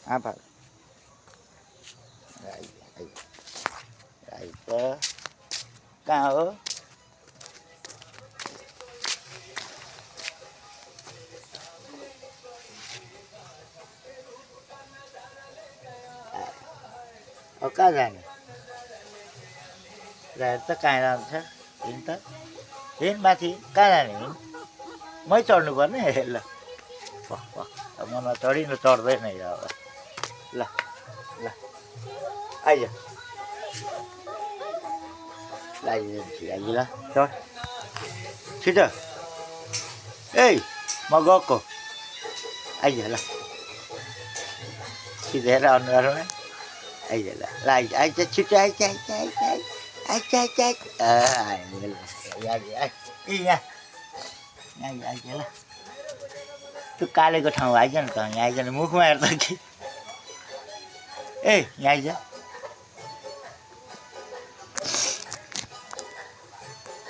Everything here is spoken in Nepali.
Apa? Right. Kहाँ हो? कहाँ जाने? रात त कहाँ जान्छ? हिँड त हिँड माथि कहाँ जाने हिँड? मै चढ्नु पर्ने ल मनमा चढिनु चढ्दैन यो अब ल ल आइज आइज ल चढ छिटो ए म गएको आइज ल सिधेर अनुहारमा आइज ल ल आइज आइज छिटो आइज आइज आइज आइज आइज आइज आइज आइज यहाँ आइज ल त्यो कालेको ठाउँ आइज न त यहाँ आइज न मुखमा हेर्दा कि ए यहाँ आइज